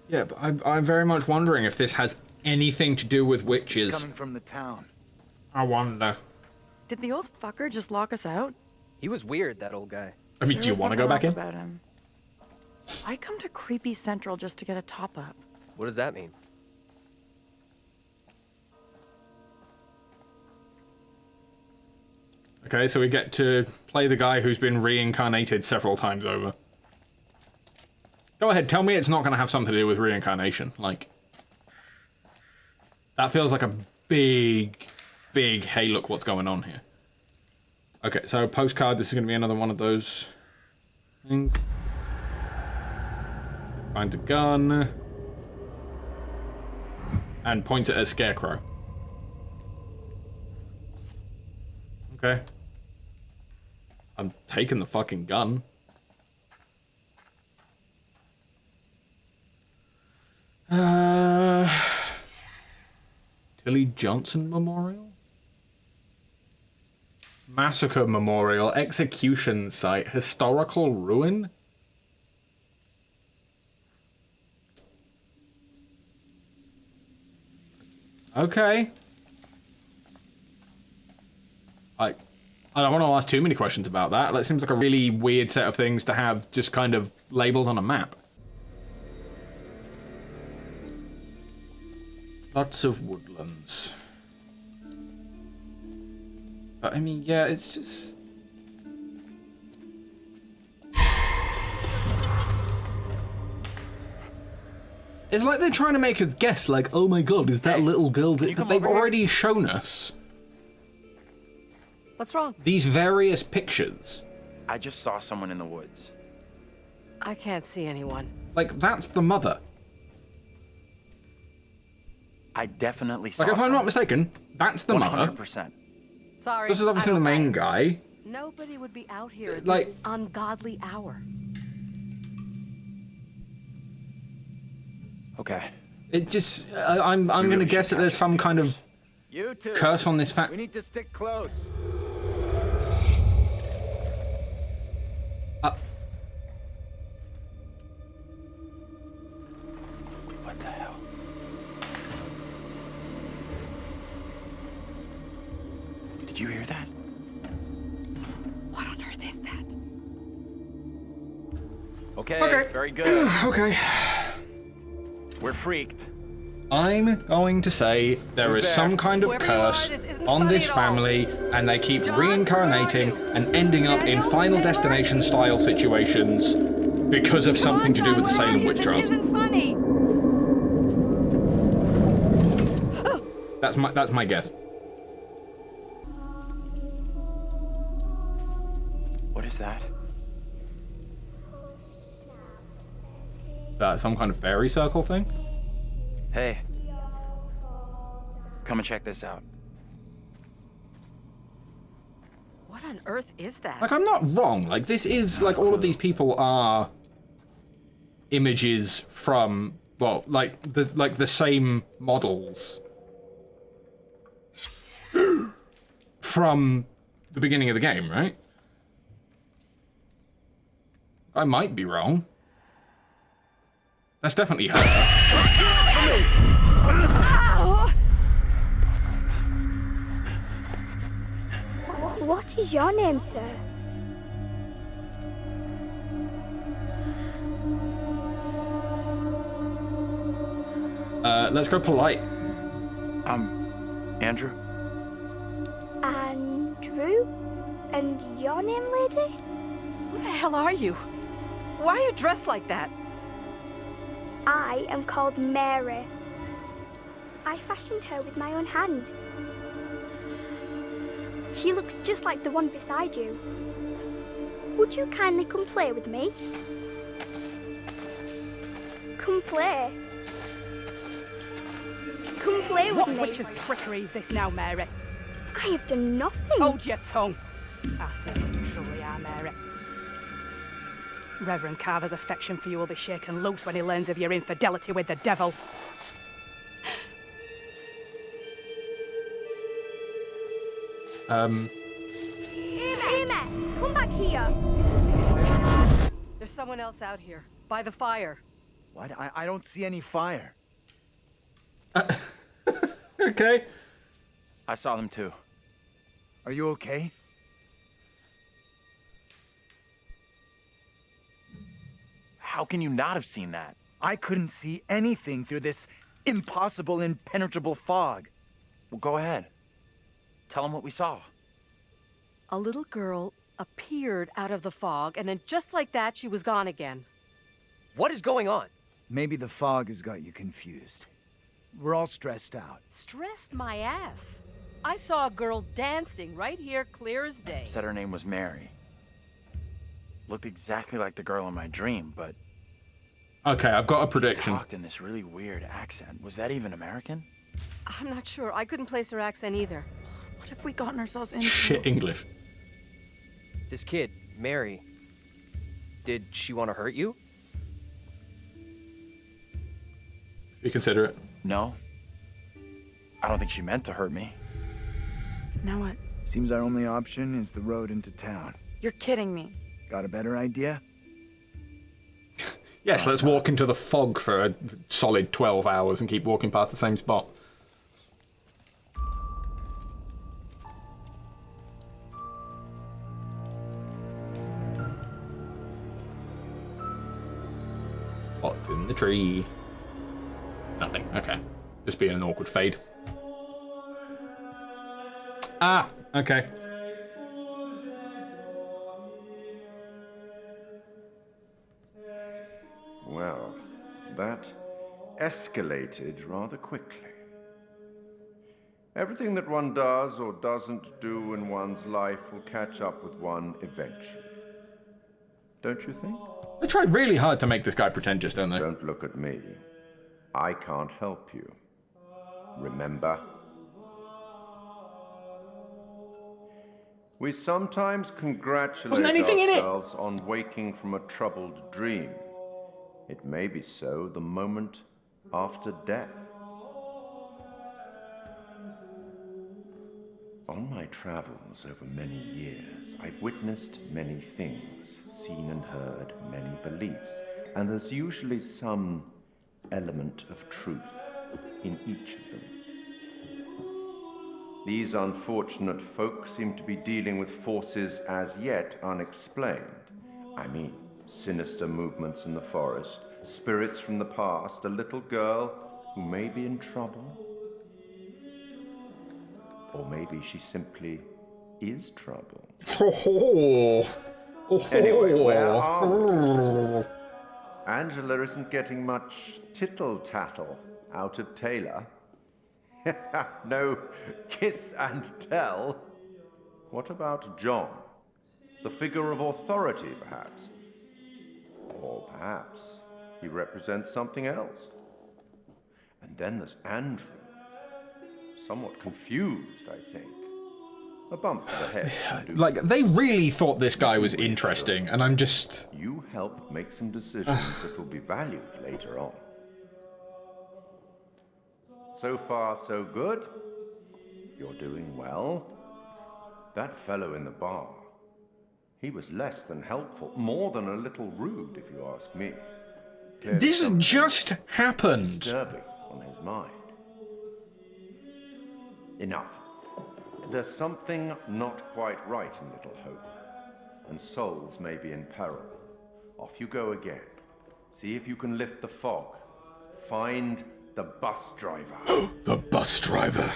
Yeah, but I'm very much wondering if this has anything to do with witches. It's coming from the town. I wonder. Did the old fucker just lock us out? He was weird, that old guy. I mean, do you want to go back in? About him. I come to Creepy Central just to get a top-up. What does that mean? Okay, so we get to play the guy who's been reincarnated several times over. Go ahead, tell me it's not going to have something to do with reincarnation. Like, that feels like a big, hey, look what's going on here. Okay, so postcard, this is going to be another one of those things. Finds a gun. And points it at a scarecrow. Okay. I'm taking the fucking gun. Tilly Johnson Memorial? Massacre Memorial, Execution Site, Historical Ruin? Okay. I don't want to ask too many questions about that. That seems like a really weird set of things to have just kind of labeled on a map. Lots of woodlands. But I mean, yeah, it's just... It's like they're trying to make us guess, like, oh my god, is that little girl that they've already shown us? What's wrong? These various pictures. I just saw someone in the woods. I can't see anyone. Like, that's the mother. I definitely saw Like, if I'm not mistaken, that's the mother. 100%. Sorry. This is obviously the main guy. Nobody would be out here at Like- this ungodly hour. Okay. It just... I'm gonna guess that there's some kind of You two. curse on this fact. We need to stick close. What the hell? Did you hear that? What on earth is that? Okay. Very good. Okay. We're freaked. I'm going to say there Who's is there? some kind of Whoever you are, curse this isn't on funny this at all. family, and they keep John, reincarnating where are you? and ending up in Daniel? Final Daniel, where are Destination you? style situations because of something to do with the Salem witch trials. This isn't funny. That's my guess. What is that? Is that some kind of fairy circle thing? Hey. Come and check this out. What on earth is that? Like, I'm not wrong. Like, this is, like, all of these people are images from, well, like the same models from the beginning of the game, right? I might be wrong. That's definitely her. Ow! What is your name, sir? Let's go polite. Andrew? Andrew? And your name, lady? Who the hell are you? Why are you dressed like that? I am called Mary. I fashioned her with my own hand. She looks just like the one beside you. Would you kindly come play with me? Come play. Come play with What me. witch's trickery is this now, Mary? I have done nothing. Hold your tongue. I say you truly are, Mary. Reverend Carver's affection for you will be shaken loose when he learns of your infidelity with the devil. Amy, come back here. There's someone else out here, by the fire. What? I don't see any fire. Okay. I saw them too. Are you okay? How can you not have seen that? I couldn't see anything through this impossible, impenetrable fog. Well, go ahead. Tell them what we saw. A little girl appeared out of the fog, and then just like that, she was gone again. What is going on? Maybe the fog has got you confused. We're all stressed out. Stressed my ass. I saw a girl dancing right here, clear as day. Said her name was Mary. Looked exactly like the girl in my dream, but Okay, I've got a prediction. talked in this really weird accent. Was that even American? I'm not sure. I couldn't place her accent either. What have we gotten ourselves into? Shit English. This kid, Mary, did she want to hurt you? You consider it. No. I don't think she meant to hurt me. Now what? Seems our only option is the road into town. You're kidding me. Got a better idea? Yes, let's walk into the fog for a solid 12 hours and keep walking past the same spot. What's in the tree? Nothing. Okay. Just being an awkward fade. Ah! Okay. Well, that escalated rather quickly. Everything that one does or doesn't do in one's life will catch up with one eventually. Don't you think? They tried really hard to make this guy pretentious, don't they? Don't look at me. I can't help you. Remember? We sometimes congratulate Wasn't anything in it? ourselves on waking from a troubled dream. It may be so the moment after death. On my travels over many years, I've witnessed many things, seen and heard many beliefs, and there's usually some element of truth in each of them. These unfortunate folk seem to be dealing with forces as yet unexplained. I mean, sinister movements in the forest, spirits from the past, a little girl who may be in trouble. Or maybe she simply is trouble. Anyway, where are we? Angela isn't getting much tittle-tattle out of Taylor. No kiss and tell. What about John? The figure of authority, perhaps? Or perhaps he represents something else. And then there's Andrew. Somewhat confused, I think. A bump to the head. Like, they really thought this guy was interesting, and I'm just... You help make some decisions that will be valued later on. So far, so good. You're doing well. That fellow in the bar, he was less than helpful, more than a little rude, if you ask me. Clearly This something just happened. disturbing on his mind. Enough. There's something not quite right in Little Hope, and souls may be in peril. Off you go again. See if you can lift the fog. Find the bus driver. The bus driver.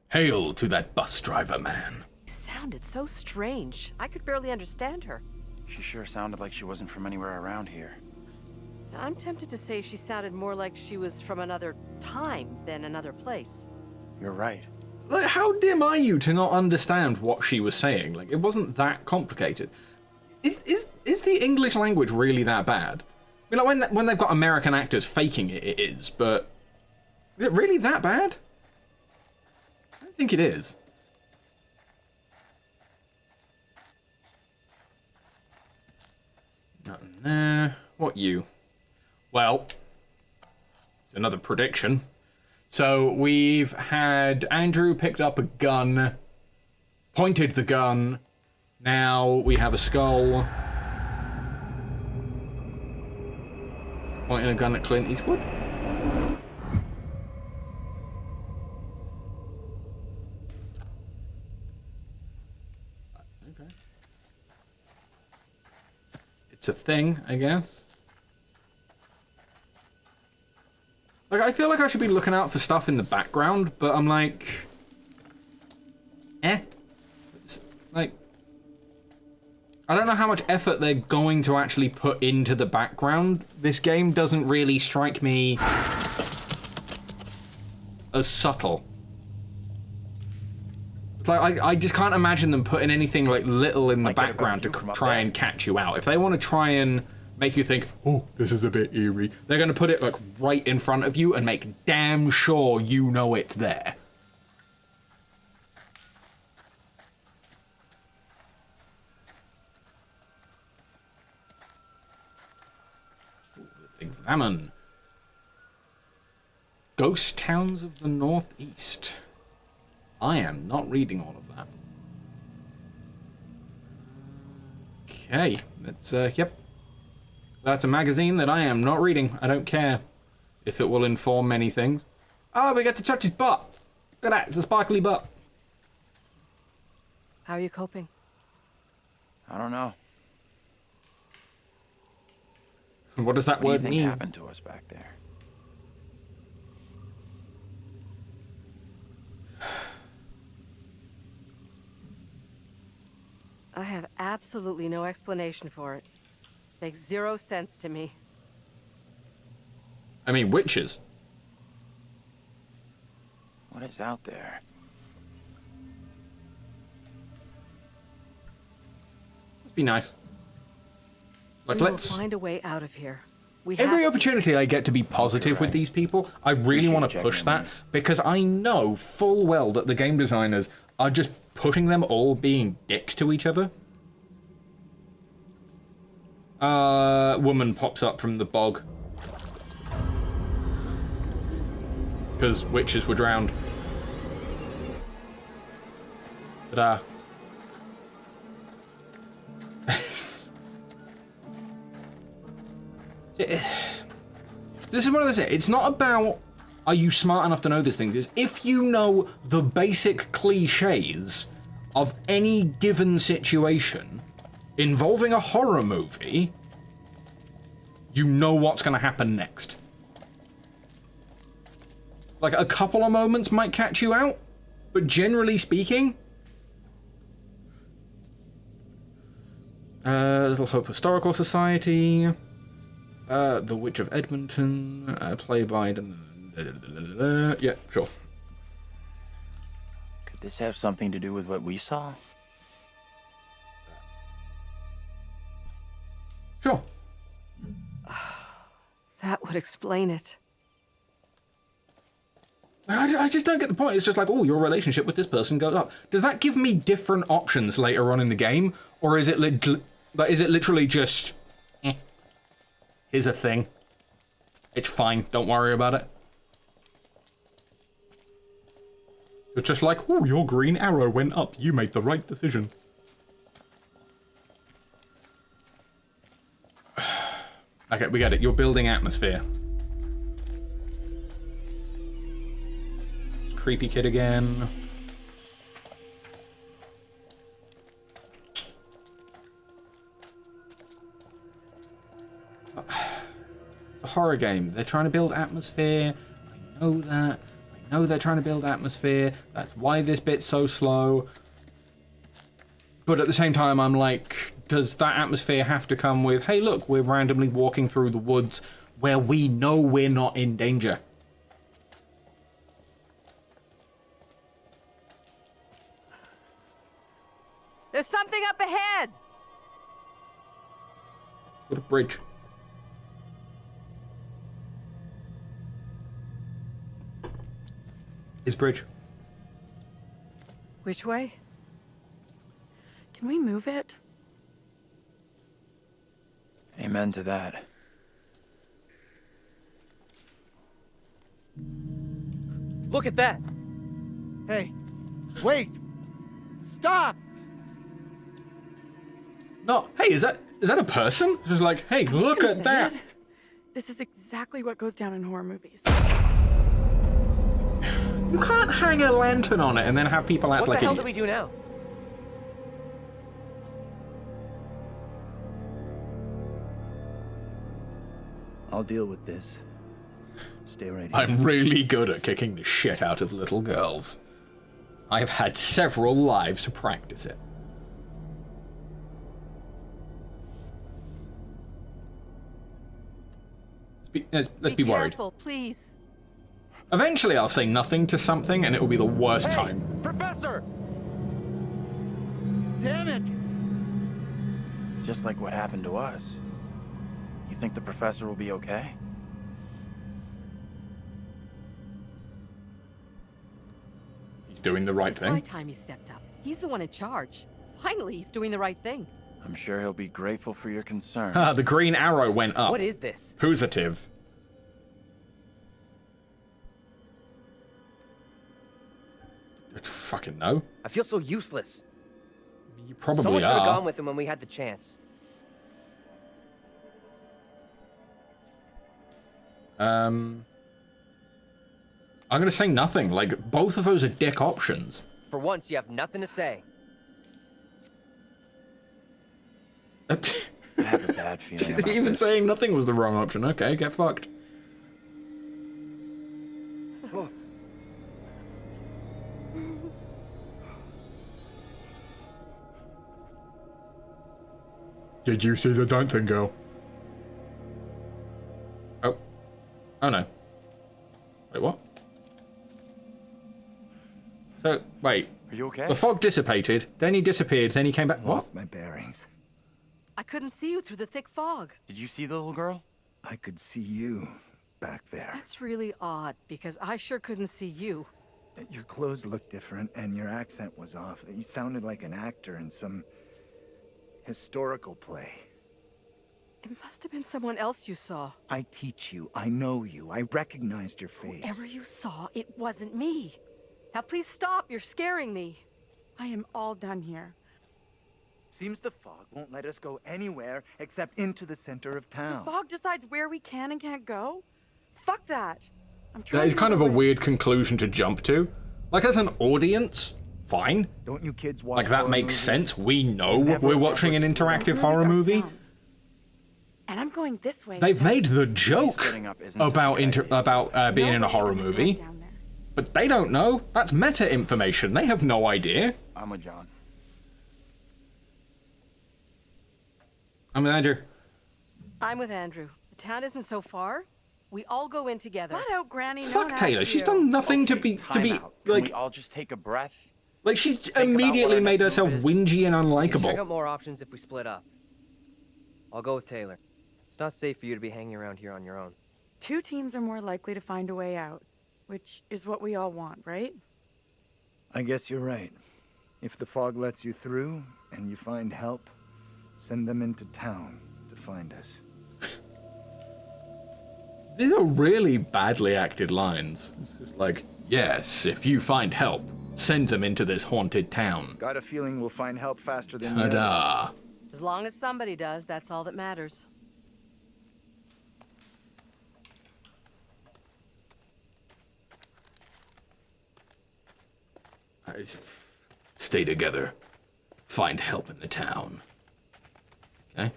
Hail to that bus driver, man. Sounded so strange. I could barely understand her. She sure sounded like she wasn't from anywhere around here. I'm tempted to say she sounded more like she was from another time than another place. You're right. Like, how dim are you to not understand what she was saying? Like, it wasn't that complicated. Is the English language really that bad? I mean, like, when they've got American actors faking it, it is, but is it really that bad? I don't think it is. Nothing there. What you? Well, it's another prediction. So we've had Andrew picked up a gun, pointed the gun. Now we have a skull. Pointing a gun at Clint Eastwood? Okay. It's a thing, I guess. Like, I feel like I should be looking out for stuff in the background, but I'm like... It's like... I don't know how much effort they're going to actually put into the background. This game doesn't really strike me as subtle. Like, I just can't imagine them putting anything like little in the background to try and catch you out. If they want to try and make you think, oh, this is a bit eerie, they're going to put it like right in front of you and make damn sure you know it's there. Examine. Ghost towns of the Northeast. I am not reading all of that. Okay, that's, yep. That's a magazine that I am not reading. I don't care if it will inform many things. Oh, we get to touch his butt. Look at that, it's a sparkly butt. How are you coping? I don't know. What does that What do you word think mean? happened to us back there? I have absolutely no explanation for it. Makes 0 sense to me. I mean, witches. What is out there? Must be nice. Like, We will let's... find a way out of here. Every opportunity I get to be positive with these people, I really want to push that, because I know full well that the game designers are just putting them all being dicks to each other. Woman pops up from the bog. Because witches were drowned. Ta-da. This is what I say. It's not about are you smart enough to know these things. It's if you know the basic cliches of any given situation involving a horror movie, you know what's going to happen next. Like, a couple of moments might catch you out, but generally speaking... Little Hope Historical Society... The Witch of Edmonton, played by... yeah, sure. Could this have something to do with what we saw? Sure. That would explain it. I just don't get the point. It's just like, oh, your relationship with this person goes up. Does that give me different options later on in the game? Or is it literally just... here's a thing. It's fine. Don't worry about it. It's just like, oh, your green arrow went up. You made the right decision. Okay, we get it. You're building atmosphere. Creepy kid again. It's a horror game. They're trying to build atmosphere. I know that. I know they're trying to build atmosphere. That's why this bit's so slow. But at the same time, I'm like, does that atmosphere have to come with, hey, look, we're randomly walking through the woods where we know we're not in danger? There's something up ahead! What a bridge. Is bridge. Which way? Can we move it? Amen to that. Look at that! Hey, wait! Stop! No, hey, is that a person? Just like, hey, look at that. This is exactly what goes down in horror movies. You can't hang a lantern on it and then have people act What like the hell idiots. do we do now? I'll deal with this. Stay right here. I'm really good at kicking the shit out of little girls. I've had several lives to practice it. Let's be worried. Careful, please. Eventually I'll say nothing to something and it will be the worst time. Professor! Damn it! It's just like what happened to us. You think the professor will be okay? He's doing the right It's my thing. time he stepped up. He's the one in charge. Finally, he's doing the right thing. I'm sure he'll be grateful for your concern. Ah, the green arrow went up. What is this? Positive. I don't fucking know. I feel so useless. You probably Someone should have are. gone with him when we had the chance. I'm gonna say nothing. Like, both of those are dick options. For once, you have nothing to say. I have a bad feeling about Even this. saying nothing was the wrong option. Okay, get fucked. Did you see the dancing girl? Oh. Oh no. Wait, what? So, wait. Are you okay? The fog dissipated, then he disappeared, then he came back. What? Lost my bearings. I couldn't see you through the thick fog. Did you see the little girl? I could see you back there. That's really odd, because I sure couldn't see you. Your clothes looked different, and your accent was off. You sounded like an actor in some historical play. It must have been someone else you saw. I teach you. I know you. I recognized your face. Whoever you saw, it wasn't me. Now please stop, you're scaring me. I am all done here. Seems the fog won't let us go anywhere except into the center of The town. fog decides where we can and can't go? Fuck that. I'm trying That is to kind get of a away. weird conclusion to jump to. Like, as an audience, fine. Don't you kids watch Like, that horror makes movies? sense. We know Never, we're watching an ever split up. interactive Movies horror are movie. dumb. And I'm going this way. They've made the joke Splitting up isn't such a about good idea. being No in a way horror I'm going movie, down there. but they don't know. That's meta information. They have no idea. I'm with John. I'm with Andrew. I'm with Andrew. The town isn't so far. We all go in together. Flat out, Granny. no Fuck one Taylor. asked She's you. done nothing to Okay, be time out. Can like we all just take a breath? like she about immediately what our made next herself move is? whingy and We can check unlikable. out more options if we split up. I'll go with Taylor. It's not safe for you to be hanging around here on your own. Two teams are more likely to find a way out, which is what we all want, right? I guess you're right. If the fog lets you through and you find help, send them into town to find us. These are really badly acted lines. It's just like, yes, if you find help, send them into this haunted town. Got a feeling we'll find help faster than the others. Ta-da. As long as somebody does, that's all that matters. Stay together. Find help in the town. Okay?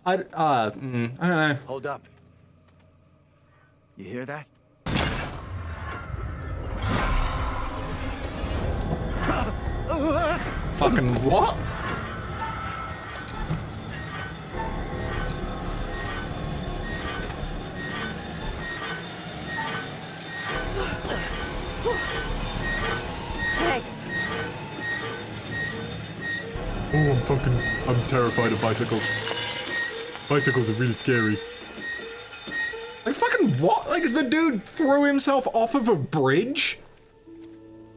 I don't know. Hold up. You hear that? Fucking what? Thanks. Oh, I'm terrified of bicycles. Bicycles are really scary. Like, fucking what? Like, the dude threw himself off of a bridge?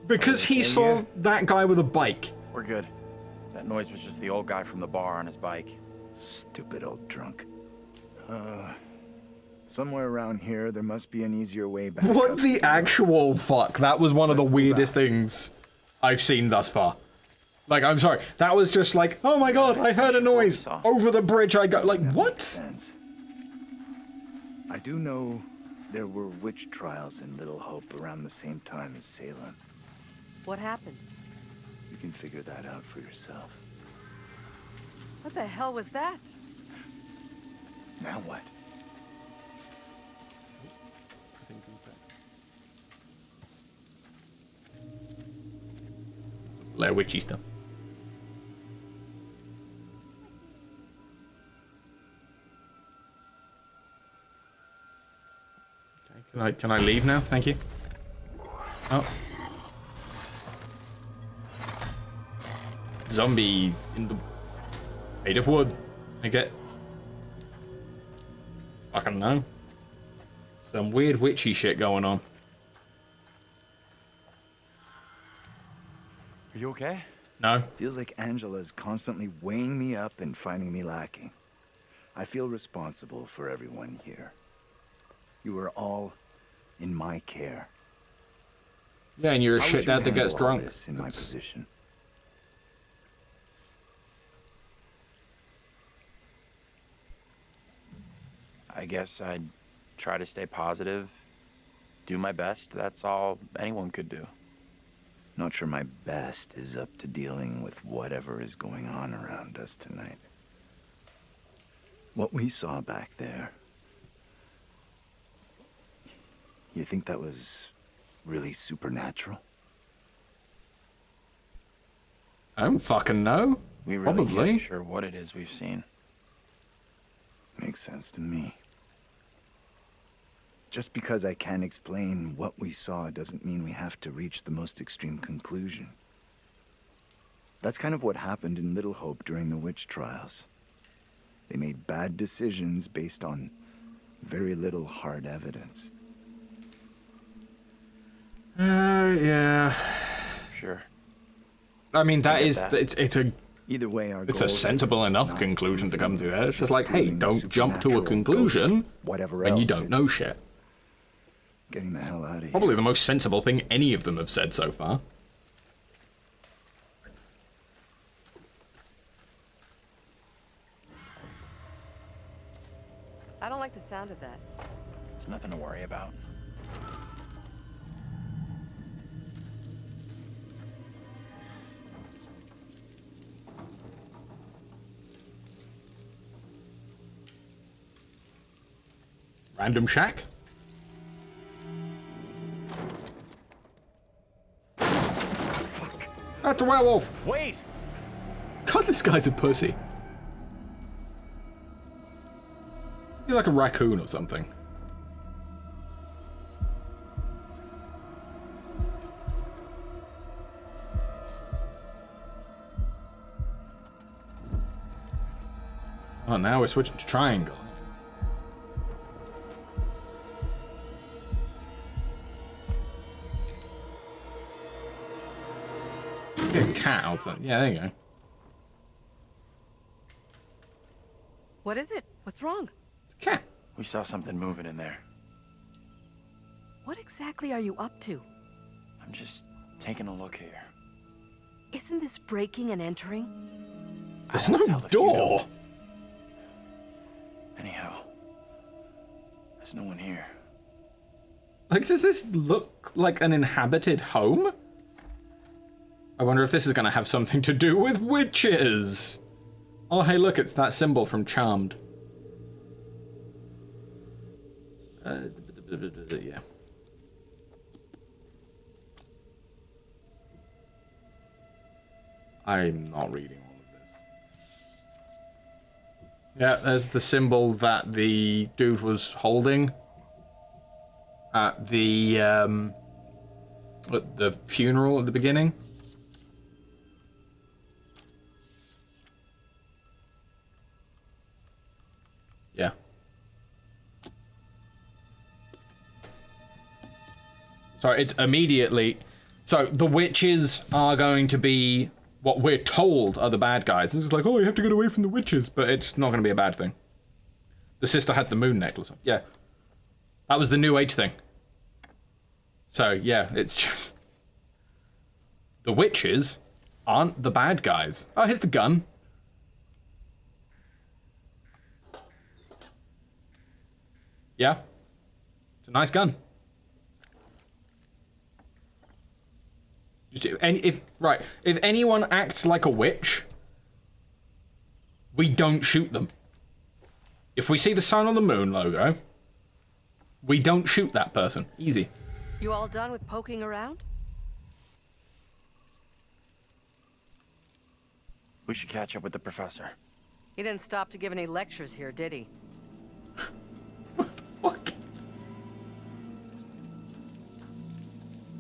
Because he saw that guy with a bike. We're good. That noise was just the old guy from the bar on his bike. Stupid old drunk. Somewhere around here, there must be an easier way back. What up the to- actual fuck? That was one of the Let's move weirdest out. things I've seen thus far. Like, I'm sorry. That was just like, oh my god, I heard a noise. Over the bridge I go. Like, what? Sense. I do know there were witch trials in Little Hope around the same time as Salem. What happened? You can figure that out for yourself. What the hell was that? Now what? Blair Witchy stuff. Okay, can I leave now? Thank you. Oh. Zombie in the made of wood. I get. Fucking know. Some weird witchy shit going on. Are you okay? No. Feels like Angela's constantly weighing me up and finding me lacking. I feel responsible for everyone here. You are all in my care. Yeah, and you're a How shit would you dad that gets handle all drunk. this in my position? I guess I'd try to stay positive, do my best. That's all anyone could do. Not sure my best is up to dealing with whatever is going on around us tonight. What we saw back there, you think that was really supernatural? I don't fucking know. We really Probably. aren't sure what it is we've seen. Makes sense to me. Just because I can't explain what we saw doesn't mean we have to reach the most extreme conclusion. That's kind of what happened in Little Hope during the witch trials. They made bad decisions based on very little hard evidence. Yeah. Sure. I mean, that get is that. it's a Either way, our it's goal a sensible is enough not conclusion to come to proving there. It's just like, hey, disproving don't jump to a supernatural, conclusion ghosts, whatever when you else. don't know It's shit. Getting the hell out of here. Probably the most sensible thing any of them have said so far. I don't like the sound of that. It's nothing to worry about. Random shack? Fuck. That's a werewolf! Wait! God, this guy's a pussy. You're like a raccoon or something. Oh, now we're switching to triangle. Get a cat out there. Yeah, there you go. What is it? What's wrong? Cat. We saw something moving in there. What exactly are you up to? I'm just taking a look here. Isn't this breaking and entering? There's I no won't tell if you door. don't. Anyhow, there's no one here. Like, does this look like an inhabited home? I wonder if this is going to have something to do with witches. Oh, hey, look, it's that symbol from Charmed. Yeah. I'm not reading all of this. Yeah, there's the symbol that the dude was holding at the funeral at the beginning. Yeah. So it's immediately... So the witches are going to be what we're told are the bad guys. It's like, oh, you have to get away from the witches, but it's not going to be a bad thing. The sister had the moon necklace on. Yeah. That was the New Age thing. So, yeah, it's just... The witches aren't the bad guys. Oh, here's the gun. Yeah. It's a nice gun. If anyone acts like a witch, we don't shoot them. If we see the sun on the moon logo, we don't shoot that person. Easy. You all done with poking around? We should catch up with the professor. He didn't stop to give any lectures here, did he? Fuck.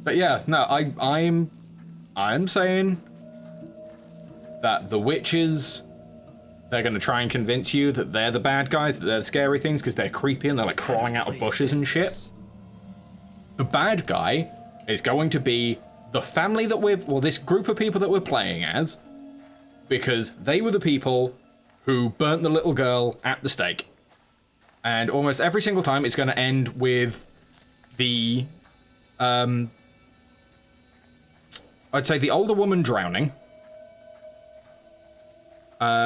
But yeah, no, I'm saying that the witches, they're gonna try and convince you that they're the bad guys, that they're the scary things, because they're creepy and they're like crawling out of bushes and shit. The bad guy is going to be the family that this group of people that we're playing as, because they were the people who burnt the little girl at the stake. And almost every single time it's going to end with the, I'd say the older woman drowning,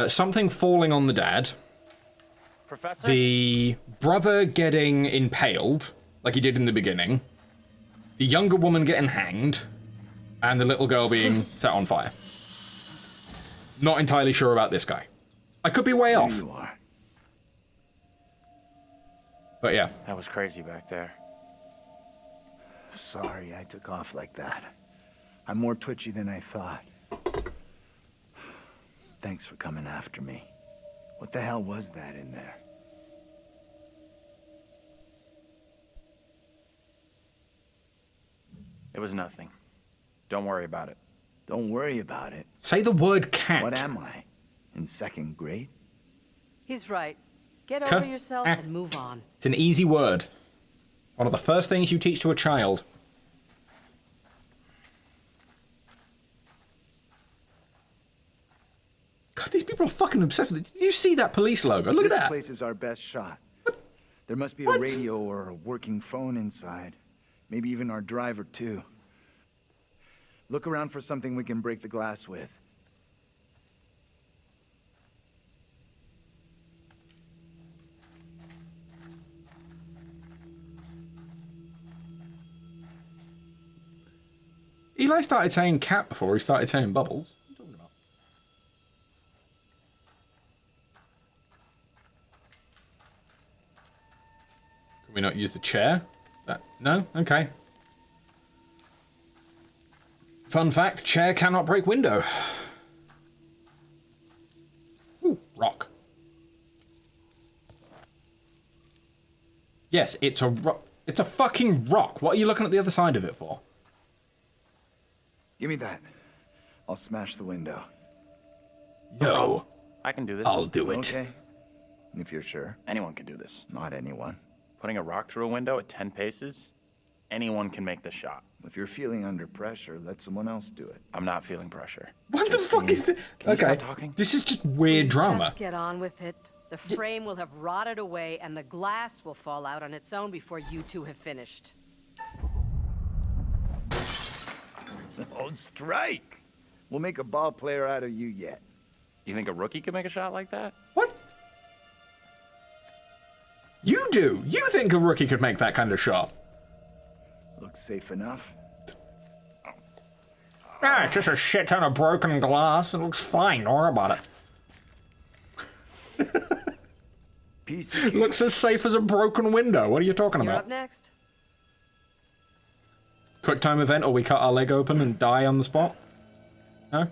something falling on the dad, Professor? the brother getting impaled, like he did in the beginning, the younger woman getting hanged, and the little girl being set on fire. Not entirely sure about this guy. I could be way off. There you are. But yeah. That was crazy back there. Sorry I took off like that. I'm more twitchy than I thought. Thanks for coming after me. What the hell was that in there? It was nothing. Don't worry about it. Don't worry about it. Say the word cat. What am I? In second grade? He's right. Get over yourself and move on. It's an easy word. One of the first things you teach to a child. God, these people are fucking obsessed with it. Did you see that police logo? Look at that. This place is our best shot. There must be a radio or a working phone inside. Maybe even our driver, too. Look around for something we can break the glass with. Eli started saying cat before he started saying bubbles. What are you talking about? Can we not use the chair? No? Okay. Fun fact, chair cannot break window. Ooh, rock. Yes, it's a rock. It's a fucking rock. What are you looking at the other side of it for? Give me that. I'll smash the window. No. I can do this. I'll do it. Okay. If you're sure. Anyone can do this. Not anyone. Putting a rock through a window at 10 paces, anyone can make the shot. If you're feeling under pressure, let someone else do it. I'm not feeling pressure. What the fuck is this? Can you Okay, stop talking? this is just weird drama. Just get on with it. The frame will have rotted away and the glass will fall out on its own before you two have finished. Oh, strike! We'll make a ball player out of you yet. Do you think a rookie could make a shot like that? What? You do? You think a rookie could make that kind of shot? Looks safe enough. Ah, it's just a shit ton of broken glass. It looks fine. Don't worry about it. Piece of cake. Looks as safe as a broken window. What are you talking You're about? up next. Quick time event, or we cut our leg open and die on the spot? No?